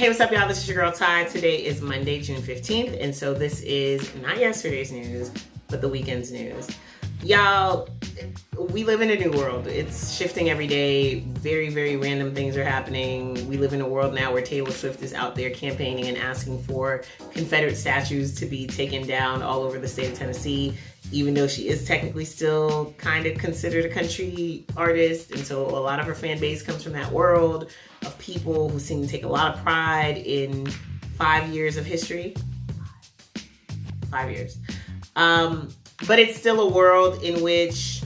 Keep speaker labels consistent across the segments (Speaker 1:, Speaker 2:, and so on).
Speaker 1: Hey, what's up, y'all? This is your girl, Ty. Today is Monday, June 15th, and so this is not yesterday's news, but the weekend's news. Y'all, we live in a new world. It's shifting every day. Very, very random things are happening. We live in a world now where Taylor Swift is out there campaigning and asking for Confederate statues to be taken down all over the state of Tennessee, even though she is technically still kind of considered a country artist. And so a lot of her fan base comes from that world of people who seem to take a lot of pride in 5 years of history. 5 years. But it's still a world in which,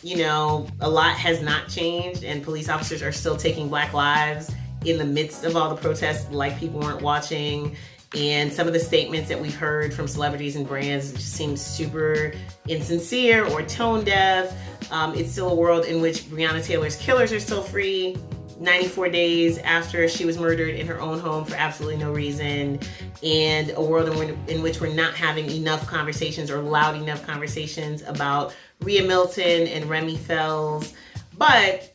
Speaker 1: you know, a lot has not changed and police officers are still taking Black lives in the midst of all the protests like people weren't watching. And some of the statements that we've heard from celebrities and brands just seem super insincere or tone deaf. It's still a world in which Breonna Taylor's killers are still free 94 days after she was murdered in her own home for absolutely no reason, and a world in which we're not having enough conversations or loud enough conversations about Rhea Milton and Remy Fells. But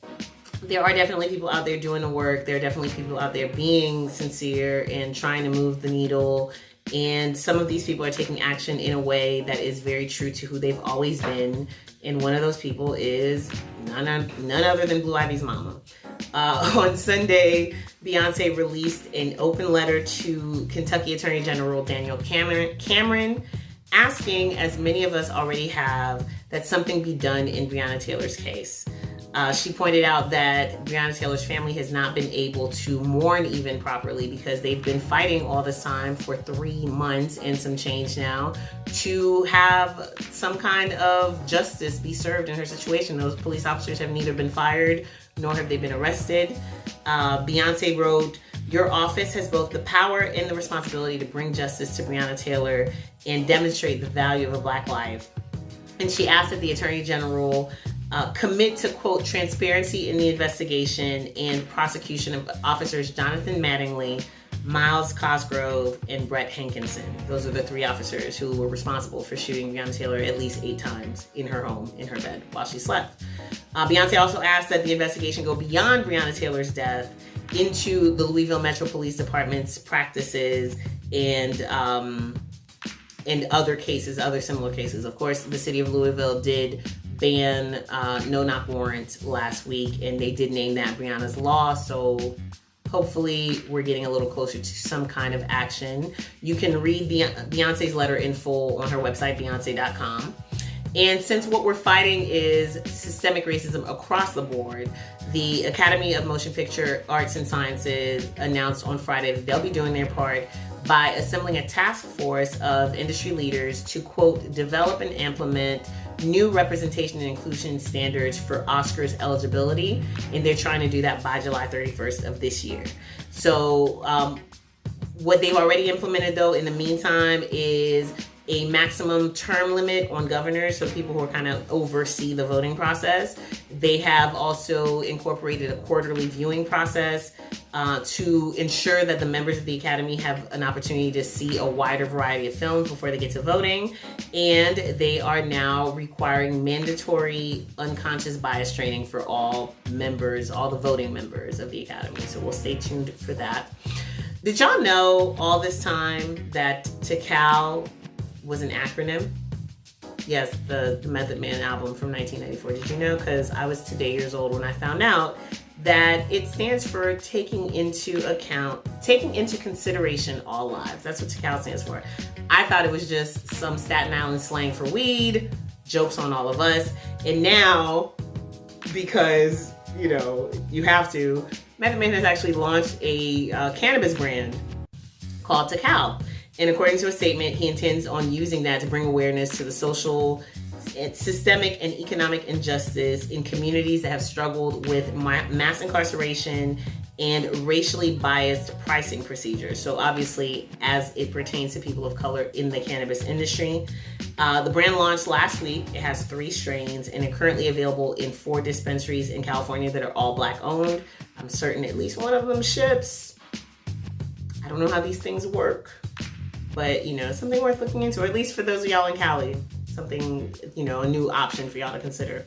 Speaker 1: there are definitely people out there doing the work. There are definitely people out there being sincere and trying to move the needle. And some of these people are taking action in a way that is very true to who they've always been. And one of those people is none other than Blue Ivy's mama. On Sunday, Beyonce released an open letter to Kentucky Attorney General Daniel Cameron, asking, as many of us already have, that something be done in Breonna Taylor's case. She pointed out that Breonna Taylor's family has not been able to mourn even properly because they've been fighting all this time for 3 months and some change now to have some kind of justice be served in her situation. Those police officers have neither been fired nor have they been arrested. Beyonce wrote, "Your office has both the power and the responsibility to bring justice to Breonna Taylor and demonstrate the value of a Black life." And she asked that the Attorney General commit to, quote, transparency in the investigation and prosecution of officers Jonathan Mattingly, Miles Cosgrove, and Brett Hankinson. Those are the 3 officers who were responsible for shooting Breonna Taylor at least 8 times in her home, in her bed, while she slept. Beyonce also asked that the investigation go beyond Breonna Taylor's death into the Louisville Metro Police Department's practices and other cases, other similar cases. Of course, the city of Louisville did ban no-knock warrants last week, and they did name that Breonna's Law, so hopefully we're getting a little closer to some kind of action. You can read Beyonce's letter in full on her website, Beyonce.com. And since what we're fighting is systemic racism across the board, the Academy of Motion Picture Arts and Sciences announced on Friday that they'll be doing their part by assembling a task force of industry leaders to, quote, develop and implement new representation and inclusion standards for Oscars eligibility. And they're trying to do that by July 31st of this year. So what they've already implemented, though, in the meantime, is a maximum term limit on governors, so people who are kind of oversee the voting process. They have also incorporated a quarterly viewing process to ensure that the members of the Academy have an opportunity to see a wider variety of films before they get to voting. And they are now requiring mandatory unconscious bias training for all members, all the voting members of the Academy. So we'll stay tuned for that. Did y'all know all this time that TICAL was an acronym? Yes, the Method Man album from 1994. Did you know? Because I was today years old when I found out that it stands for taking into consideration all lives. That's what TICAL stands for. I thought it was just some Staten Island slang for weed, jokes on all of us. And now, because, you know, you have to, Method Man has actually launched a cannabis brand called TICAL. And according to a statement, he intends on using that to bring awareness to the social, systemic, and economic injustice in communities that have struggled with mass incarceration and racially biased pricing procedures. So obviously, as it pertains to people of color in the cannabis industry. The brand launched last week. It has 3 strains and it's currently available in 4 dispensaries in California that are all Black owned. I'm certain at least one of them ships. I don't know how these things work, but, you know, something worth looking into, or at least for those of y'all in Cali, something, you know, a new option for y'all to consider.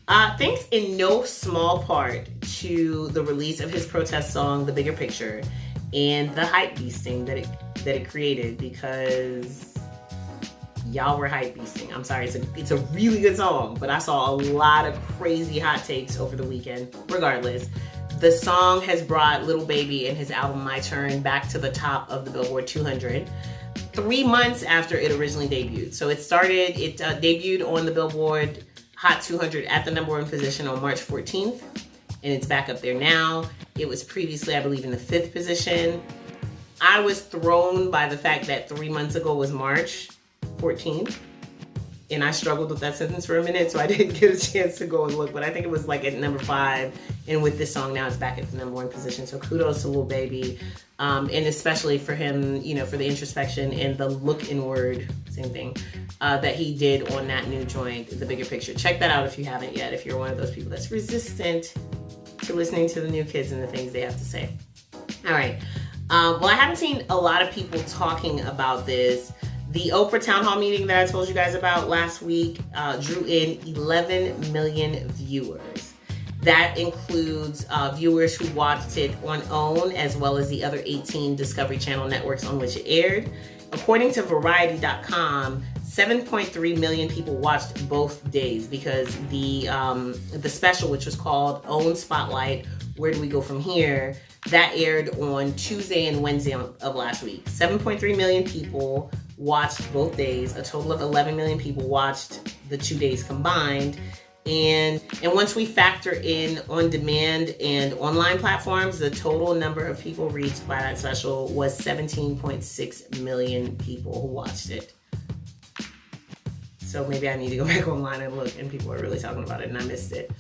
Speaker 1: Thanks in no small part to the release of his protest song, The Bigger Picture, and the hype beasting that it created, because y'all were hype beasting. I'm sorry, it's a really good song, but I saw a lot of crazy hot takes over the weekend. Regardless, the song has brought Lil Baby and his album My Turn back to the top of the Billboard 200 3 months after it originally debuted. So it debuted on the Billboard Hot 200 at the #1 position on March 14th, and it's back up there now. It was previously, I believe, in the 5th position. I was thrown by the fact that 3 months ago was March 14th, and I struggled with that sentence for a minute, so I didn't get a chance to go and look, but I think it was like at number 5, and with this song now it's back at the #1 position. So kudos to Lil Baby, and especially for him, you know, for the introspection and the look inward, same thing, that he did on that new joint, The Bigger Picture. Check that out if you haven't yet, if you're one of those people that's resistant to listening to the new kids and the things they have to say. All right. Well, I haven't seen a lot of people talking about this. The Oprah Town Hall meeting that I told you guys about last week drew in 11 million viewers. That includes viewers who watched it on OWN, as well as the other 18 Discovery Channel networks on which it aired. According to Variety.com, 7.3 million people watched both days, because the special, which was called OWN Spotlight, Where Do We Go From Here, that aired on Tuesday and Wednesday of last week. 7.3 million people watched both days. A total of 11 million people watched the 2 days combined. And once we factor in on-demand and online platforms, the total number of people reached by that special was 17.6 million people who watched it. So maybe I need to go back online and look, and people are really talking about it and I missed it.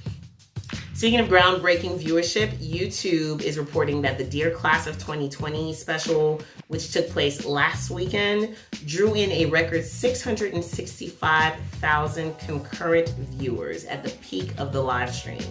Speaker 1: Speaking of groundbreaking viewership, YouTube is reporting that the Dear Class of 2020 special, which took place last weekend, drew in a record 665,000 concurrent viewers at the peak of the live stream.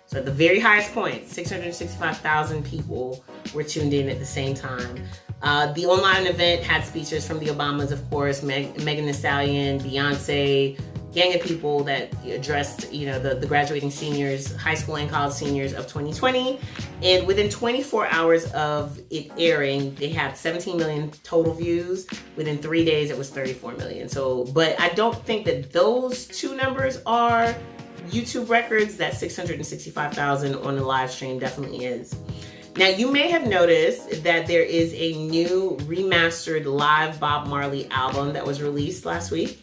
Speaker 1: So at the very highest point, 665,000 people were tuned in at the same time. The online event had speeches from the Obamas, of course, Megan Thee Stallion, Beyonce, gang of people that addressed, you know, the graduating seniors, high school and college seniors of 2020. And within 24 hours of it airing, they had 17 million total views. Within 3 days, it was 34 million. So, but I don't think that those two numbers are YouTube records. That 665,000 on the live stream definitely is. Now, you may have noticed that there is a new remastered live Bob Marley album that was released last week.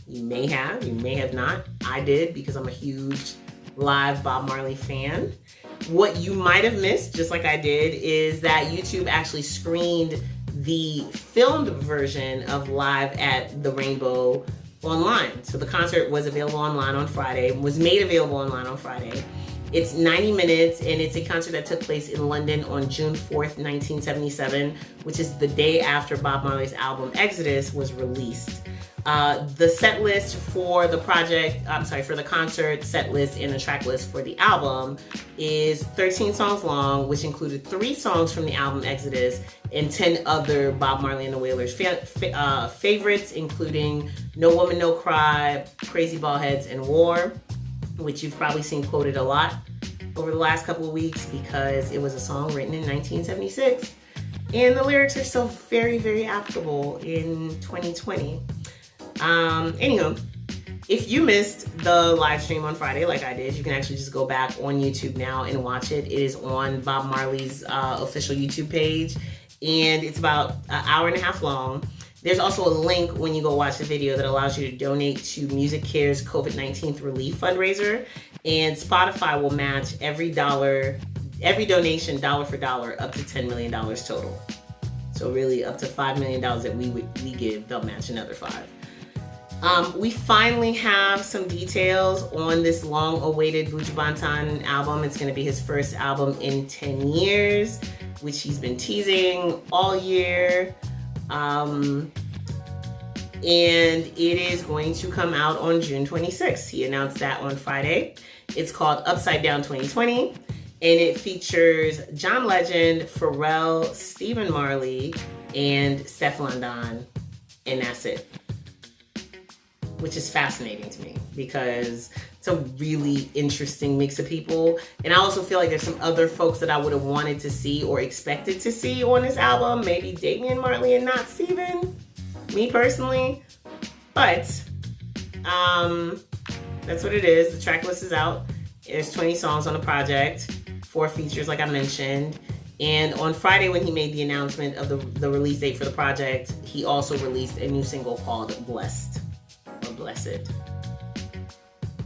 Speaker 1: You may have not. I did, because I'm a huge live Bob Marley fan. What you might have missed, just like I did, is that YouTube actually screened the filmed version of Live at the Rainbow online. So the concert was available online on Friday, was made available online on Friday. It's 90 minutes, and it's a concert that took place in London on June 4th, 1977, which is the day after Bob Marley's album Exodus was released. The set list for the for the concert set list and the track list for the album is 13 songs long, which included 3 songs from the album Exodus and 10 other Bob Marley and the Wailers favorites, including No Woman, No Cry, Crazy Ballheads, and War, which you've probably seen quoted a lot over the last couple of weeks because it was a song written in 1976. And the lyrics are still very, very applicable in 2020. Anywho, if you missed the live stream on Friday like I did, you can actually just go back on YouTube now and watch it. It is on Bob Marley's official YouTube page, and it's about an hour and a half long. There's also a link when you go watch the video that allows you to donate to Music Care's COVID-19 relief fundraiser, and Spotify will match every donation dollar for dollar up to $10 million total. So really up to $5 million that we give, they'll match another $5 million. We finally have some details on this long-awaited Buju Banton album. It's going to be his first album in 10 years, which he's been teasing all year. And it is going to come out on June 26th. He announced that on Friday. It's called Upside Down 2020, and it features John Legend, Pharrell, Stephen Marley, and Stefflon Don, and that's it. Which is fascinating to me, because it's a really interesting mix of people. And I also feel like there's some other folks that I would have wanted to see or expected to see on this album. Maybe Damian Marley and not Steven. Me personally. But that's what it is. The track list is out. There's 20 songs on the project, 4 features like I mentioned. And on Friday, when he made the announcement of the release date for the project, he also released a new single called Blessed or Blessed.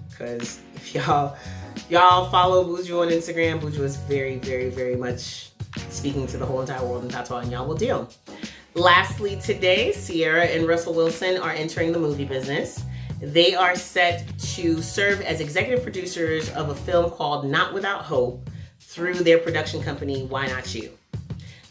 Speaker 1: Because if y'all follow Buju on Instagram, Buju is very, very, very much speaking to the whole entire world, and that's why y'all will deal. Lastly, today, Sierra and Russell Wilson are entering the movie business. They are set to serve as executive producers of a film called Not Without Hope through their production company, Why Not You?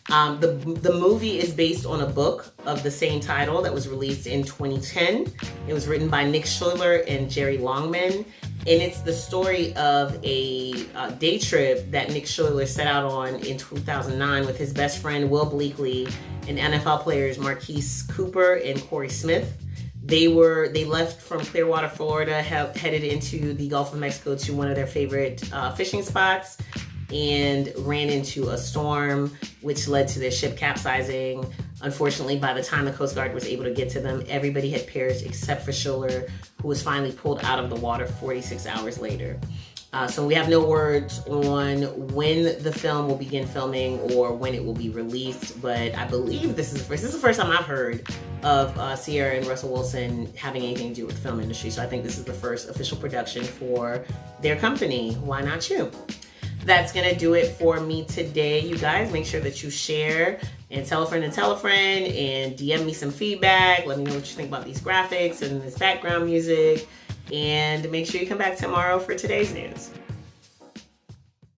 Speaker 1: The movie is based on a book of the same title that was released in 2010. It was written by Nick Schuyler and Jerry Longman, and it's the story of a day trip that Nick Schuyler set out on in 2009 with his best friend Will Bleakley and NFL players Marquise Cooper and Corey Smith. They left from Clearwater, Florida, headed into the Gulf of Mexico to one of their favorite fishing spots, and ran into a storm, which led to their ship capsizing. Unfortunately, by the time the Coast Guard was able to get to them, everybody had perished except for Schuyler, who was finally pulled out of the water 46 hours later. So we have no words on when the film will begin filming or when it will be released, but I believe this is the first time I've heard of Sierra and Russell Wilson having anything to do with the film industry. So I think this is the first official production for their company, Why Not You? That's gonna do it for me today, you guys. Make sure that you share and tell a friend and DM me some feedback. Let me know what you think about these graphics and this background music. And make sure you come back tomorrow for today's news.